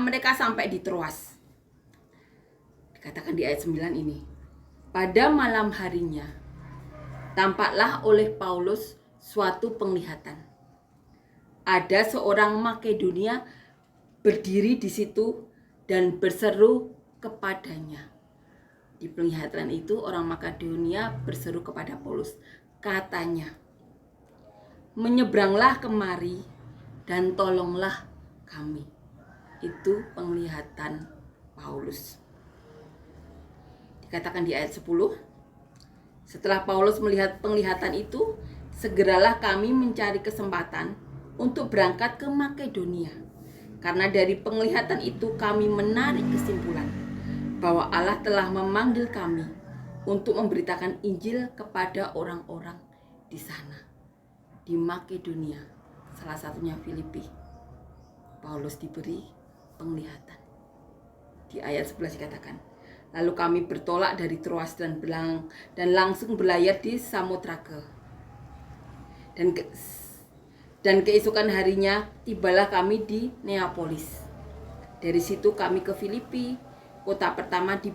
mereka sampai di Troas. Dikatakan di ayat 9 ini. Pada malam harinya, tampaklah oleh Paulus suatu penglihatan. Ada seorang Makedonia berdiri di situ dan berseru kepadanya. Di penglihatan itu orang Makedonia berseru kepada Paulus. Katanya, menyeberanglah kemari dan tolonglah kami. Itu penglihatan Paulus. Dikatakan di ayat 10, setelah Paulus melihat penglihatan itu, segeralah kami mencari kesempatan untuk berangkat ke Makedonia. Karena dari penglihatan itu kami menarik kesimpulan bahwa Allah telah memanggil kami untuk memberitakan Injil kepada orang-orang di sana, di Makedonia, salah satunya Filipi. Paulus diberi penglihatan. Di ayat 11 dikatakan, lalu kami bertolak dari Troas dan langsung berlayar di Samotrake. Dan keesokan harinya tibalah kami di Neapolis. Dari situ kami ke Filipi, kota pertama di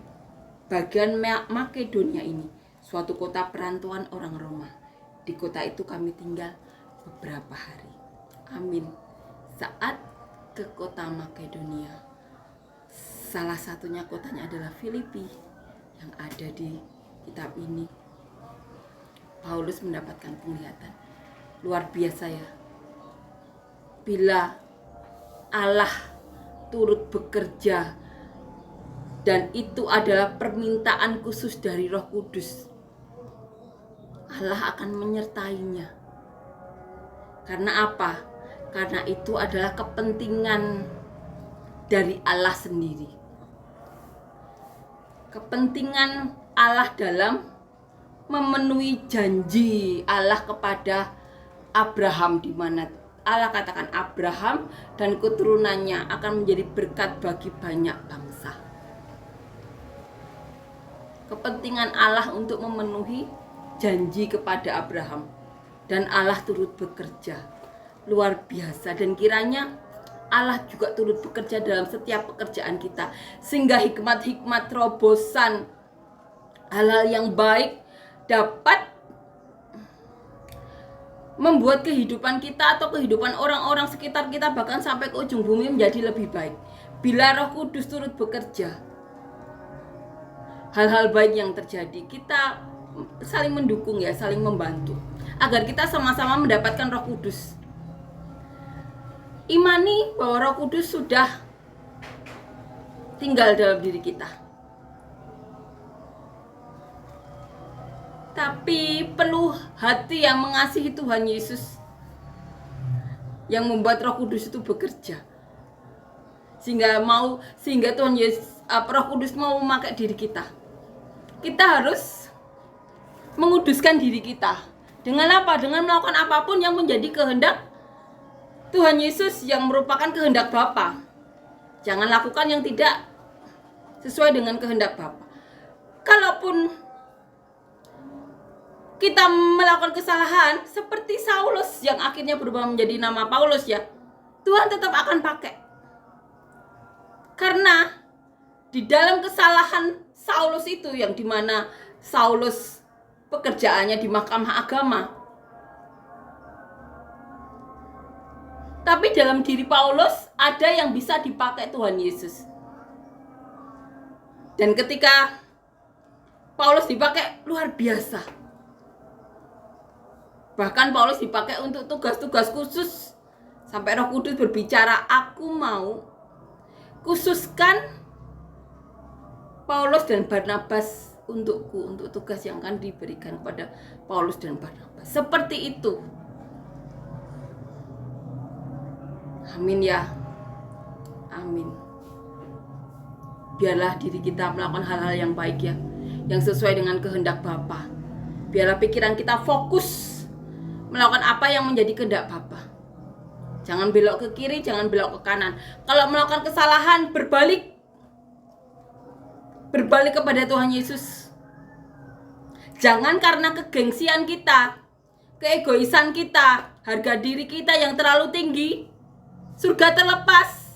bagian Makedonia ini, suatu kota perantauan orang Roma. Di kota itu kami tinggal beberapa hari. Amin. Saat ke kota Makedonia, salah satunya kotanya adalah Filipi yang ada di kitab ini. Paulus mendapatkan penglihatan. Luar biasa ya. Bila Allah turut bekerja dan itu adalah permintaan khusus dari Roh Kudus, Allah akan menyertainya. Karena apa? Karena itu adalah kepentingan dari Allah sendiri. Kepentingan Allah dalam memenuhi janji Allah kepada Abraham, di mana Allah katakan Abraham dan keturunannya akan menjadi berkat bagi banyak bangsa. Kepentingan Allah untuk memenuhi janji kepada Abraham, dan Allah turut bekerja luar biasa. Dan kiranya Allah juga turut bekerja dalam setiap pekerjaan kita, sehingga hikmat-hikmat terobosan hal-hal yang baik dapat membuat kehidupan kita atau kehidupan orang-orang sekitar kita, bahkan sampai ke ujung bumi, menjadi lebih baik. Bila Roh Kudus turut bekerja, hal-hal baik yang terjadi, kita saling mendukung ya, saling membantu, agar kita sama-sama mendapatkan Roh Kudus. Imani bahwa Roh Kudus sudah tinggal dalam diri kita. Tapi perlu hati yang mengasihi Tuhan Yesus, yang membuat Roh Kudus itu bekerja, sehingga Tuhan Yesus, Roh Kudus mau memakai diri kita. Kita harus menguduskan diri kita. Dengan apa? Dengan melakukan apapun yang menjadi kehendak Tuhan Yesus, yang merupakan kehendak Bapa. Jangan lakukan yang tidak sesuai dengan kehendak Bapa. Kalaupun kita melakukan kesalahan seperti Saulus yang akhirnya berubah menjadi nama Paulus ya, Tuhan tetap akan pakai. Karena di dalam kesalahan Saulus itu, yang dimana Saulus pekerjaannya di mahkamah agama, tapi dalam diri Paulus ada yang bisa dipakai Tuhan Yesus. Dan ketika Paulus dipakai, luar biasa. Bahkan Paulus dipakai untuk tugas-tugas khusus. Sampai Roh Kudus berbicara, aku mau khususkan Paulus dan Barnabas untukku, untuk tugas yang akan diberikan kepada Paulus dan Barnabas. Seperti itu. Amin ya. Amin. Biarlah diri kita melakukan hal-hal yang baik ya, yang sesuai dengan kehendak Bapa. Biarlah pikiran kita fokus melakukan apa yang menjadi kehendak Bapa. Jangan belok ke kiri, jangan belok ke kanan. Kalau melakukan kesalahan, berbalik kepada Tuhan Yesus. Jangan karena kegengsian kita, keegoisan kita, harga diri kita yang terlalu tinggi, surga terlepas.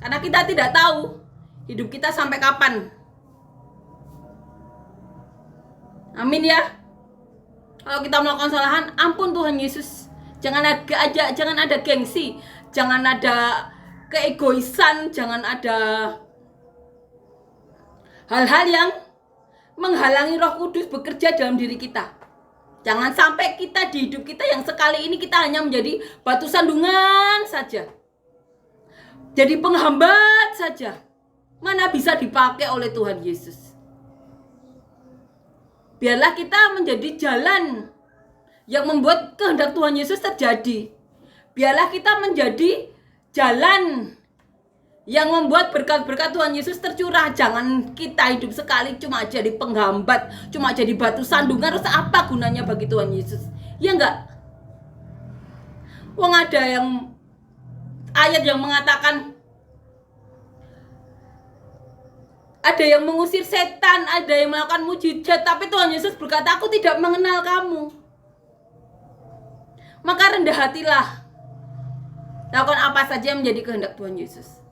Karena kita tidak tahu hidup kita sampai kapan. Amin ya. Kalau kita melakukan kesalahan, ampun Tuhan Yesus. Jangan ada gengsi, jangan ada keegoisan, jangan ada hal-hal yang menghalangi Roh Kudus bekerja dalam diri kita. Jangan sampai kita di hidup kita yang sekali ini kita hanya menjadi batu sandungan saja, jadi penghambat saja. Mana bisa dipakai oleh Tuhan Yesus. Biarlah kita menjadi jalan yang membuat kehendak Tuhan Yesus terjadi. Biarlah kita menjadi jalan yang membuat berkat-berkat Tuhan Yesus tercurah. Jangan kita hidup sekali cuma jadi penghambat, cuma jadi batu sandungan. Terus apa gunanya bagi Tuhan Yesus? Ya enggak? Wong ada yang ayat yang mengatakan ada yang mengusir setan, ada yang melakukan mujizat, tapi Tuhan Yesus berkata, aku tidak mengenal kamu. Maka rendah hatilah. Lakukan apa saja yang menjadi kehendak Tuhan Yesus.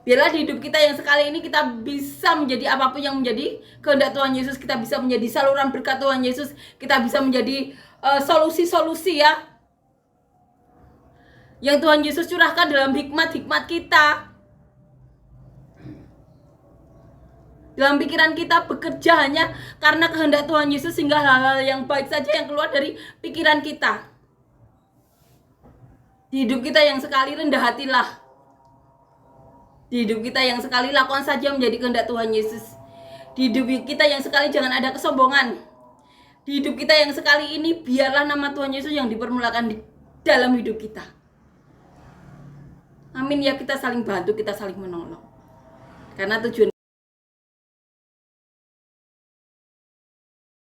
Biarlah di hidup kita yang sekali ini kita bisa menjadi apapun yang menjadi kehendak Tuhan Yesus. Kita bisa menjadi saluran berkat Tuhan Yesus. Kita bisa menjadi solusi-solusi ya, yang Tuhan Yesus curahkan dalam hikmat-hikmat kita. Dalam pikiran kita bekerja hanya karena kehendak Tuhan Yesus, sehingga hal-hal yang baik saja yang keluar dari pikiran kita. Di hidup kita yang sekali rendah hatilah. Di hidup kita yang sekali lakukan saja menjadi kehendak Tuhan Yesus. Di hidup kita yang sekali jangan ada kesombongan. Di hidup kita yang sekali ini biarlah nama Tuhan Yesus yang dipermulakan di dalam hidup kita. Amin ya, kita saling bantu, kita saling menolong. Karena tujuan